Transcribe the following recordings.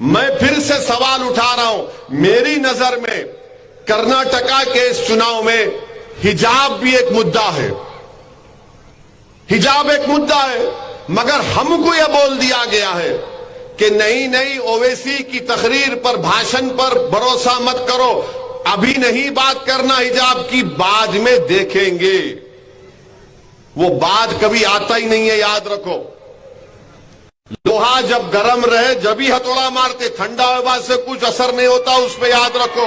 मैं फिर से सवाल उठा रहा हूं। मेरी नजर में कर्नाटका के इस चुनाव में हिजाब भी एक मुद्दा है, हिजाब एक मुद्दा है, मगर हमको यह बोल दिया गया है कि नहीं नहीं, ओवैसी की तकरीर पर, भाषण पर भरोसा मत करो, अभी नहीं बात करना हिजाब की, बाद में देखेंगे। वो बाद कभी आता ही नहीं है, याद रखो। लोहा जब गर्म रहे जब ही हथौड़ा मारते, ठंडा हवा से कुछ असर नहीं होता उस पर, याद रखो।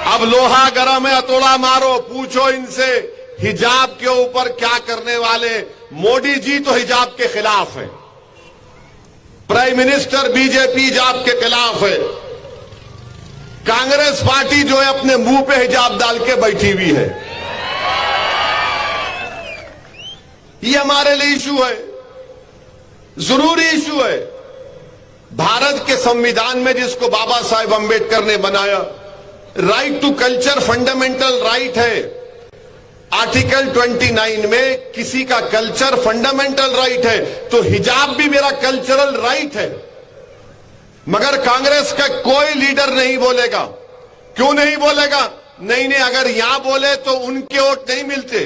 अब लोहा गर्म है, हथौड़ा मारो। पूछो इनसे हिजाब के ऊपर क्या करने वाले। मोदी जी तो हिजाब के खिलाफ है, प्राइम मिनिस्टर बीजेपी हिजाब के खिलाफ है, कांग्रेस पार्टी जो है अपने मुंह पे हिजाब डाल के बैठी हुई है। ये हमारे लिए इशू है, जरूरी इशू है। भारत के संविधान में जिसको बाबा साहेब अंबेडकर ने बनाया, right to culture fundamental right है। आर्टिकल 29 में किसी का कल्चर फंडामेंटल राइट है, तो हिजाब भी मेरा कल्चरल राइट है। मगर कांग्रेस का कोई लीडर नहीं बोलेगा। क्यों नहीं बोलेगा? नहीं नहीं, अगर यहां बोले तो उनके वोट नहीं मिलते।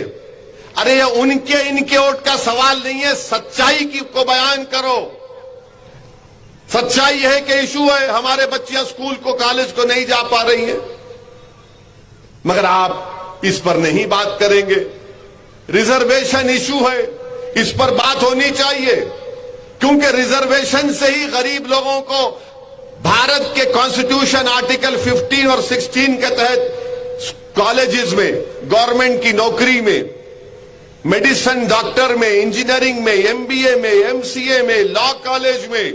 अरे ये उनके इनके वोट का सवाल नहीं है, सच्चाई की को बयान करो। सच्चाई है कि इशू है, हमारे बच्चियां स्कूल को, कॉलेज को नहीं जा पा रही हैं, मगर आप इस पर नहीं बात करेंगे। रिजर्वेशन इशू है, इस पर बात होनी चाहिए, क्योंकि रिजर्वेशन से ही गरीब लोगों को भारत के कॉन्स्टिट्यूशन आर्टिकल 15 और 16 के तहत कॉलेजेस में, गवर्नमेंट की नौकरी में, मेडिसिन डॉक्टर में, इंजीनियरिंग में, एमबीए में, एमसीए में, लॉ कॉलेज में,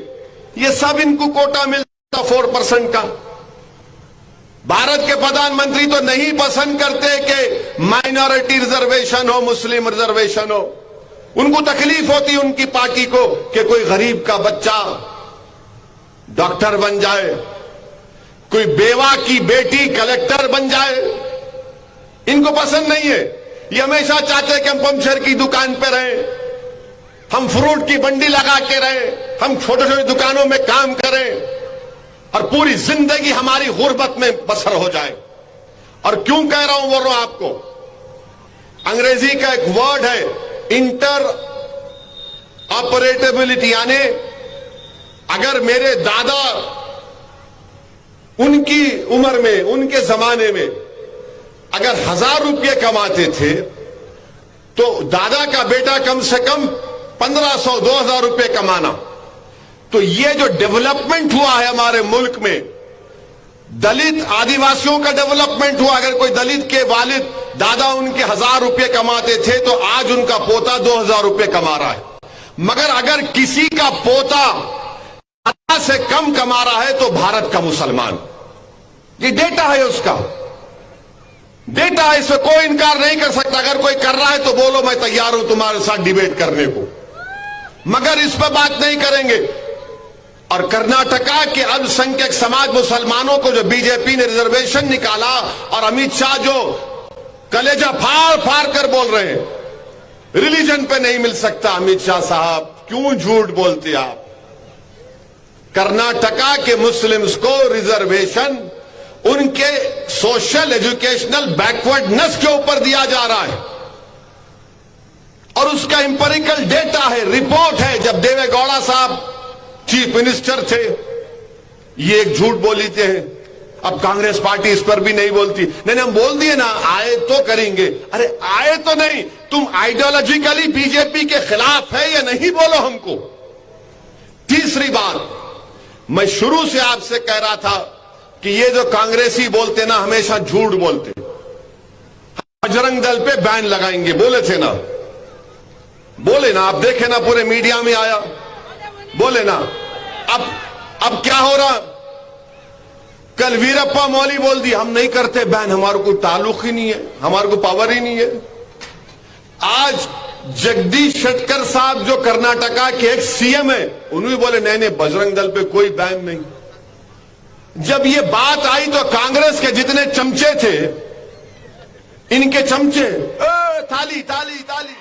ये सब इनको कोटा मिलता 4% का। भारत के प्रधानमंत्री तो नहीं पसंद करते कि माइनॉरिटी रिजर्वेशन हो, मुस्लिम रिजर्वेशन हो। उनको तकलीफ होती उनकी पार्टी को कि कोई गरीब का बच्चा डॉक्टर बन जाए, कोई बेवा की बेटी कलेक्टर बन जाए। इनको पसंद नहीं है। ये हमेशा चाहते हैं कि हम पंचर की दुकान पे रहें, हम फ्रूट की मंडी लगा के रहें, हम छोटे छोटे दुकानों में काम करें और पूरी जिंदगी हमारी गुर्बत में बसर हो जाए। और क्यों कह रहा हूं, बोल रहा हूं आपको, अंग्रेजी का एक वर्ड है इंटर ऑपरेटेबिलिटी, यानी अगर मेरे दादा उनकी उम्र में, उनके जमाने में अगर 1000 रुपये कमाते थे, तो दादा का बेटा कम से कम 1500-2000 रुपये कमाना। तो ये जो डेवलपमेंट हुआ है हमारे मुल्क में, दलित आदिवासियों का डेवलपमेंट हुआ। अगर कोई दलित के वालिद, दादा उनके 1000 रुपये कमाते थे, तो आज उनका पोता 2000 रुपये कमा रहा है। मगर अगर किसी का पोता दादा से कम कमा रहा है, तो भारत का मुसलमान, ये डेटा है, उसका डेटा है, इससे कोई इनकार नहीं कर सकता। अगर कोई कर रहा है तो बोलो, मैं तैयार हूं तुम्हारे साथ डिबेट करने को, मगर इस पर बात नहीं करेंगे। और कर्नाटका के अल्पसंख्यक समाज मुसलमानों को जो बीजेपी ने रिजर्वेशन निकाला, और अमित शाह जो कलेजा फाड़ फाड़ कर बोल रहे हैं रिलीजन पे नहीं मिल सकता। अमित शाह साहब, क्यों झूठ बोलते आप? कर्नाटका के मुस्लिम्स को रिजर्वेशन उनके सोशल एजुकेशनल बैकवर्डनेस के ऊपर दिया जा रहा है, और उसका इंपेरिकल डेटा है, रिपोर्ट है। जब देवेगौड़ा साहब चीफ मिनिस्टर थे, ये एक झूठ बोली थे। अब कांग्रेस पार्टी इस पर भी नहीं बोलती। नहीं, हम बोल दिए ना, आए तो करेंगे। अरे आए तो नहीं, तुम आइडियोलॉजिकली बीजेपी के खिलाफ है या नहीं, बोलो हमको। तीसरी बात, मैं शुरू से आपसे कह रहा था कि ये जो कांग्रेसी बोलते ना, हमेशा झूठ बोलते। बजरंग दल पे बैन लगाएंगे बोले थे ना, बोले ना, आप देखे ना, पूरे मीडिया में आया, बोले ना। अब क्या हो रहा? कल वीरप्पा मोइली बोल दी, हम नहीं करते बैन, हमारे को ताल्लुक ही नहीं है, हमारे को पावर ही नहीं है। आज जगदीश शेट्टर साहब जो कर्नाटका के एक सीएम है, उन्होंने बोले नहीं नहीं, बजरंग दल पे कोई बैन नहीं। जब ये बात आई तो कांग्रेस के जितने चमचे थे, इनके चमचे थाली थाली थाली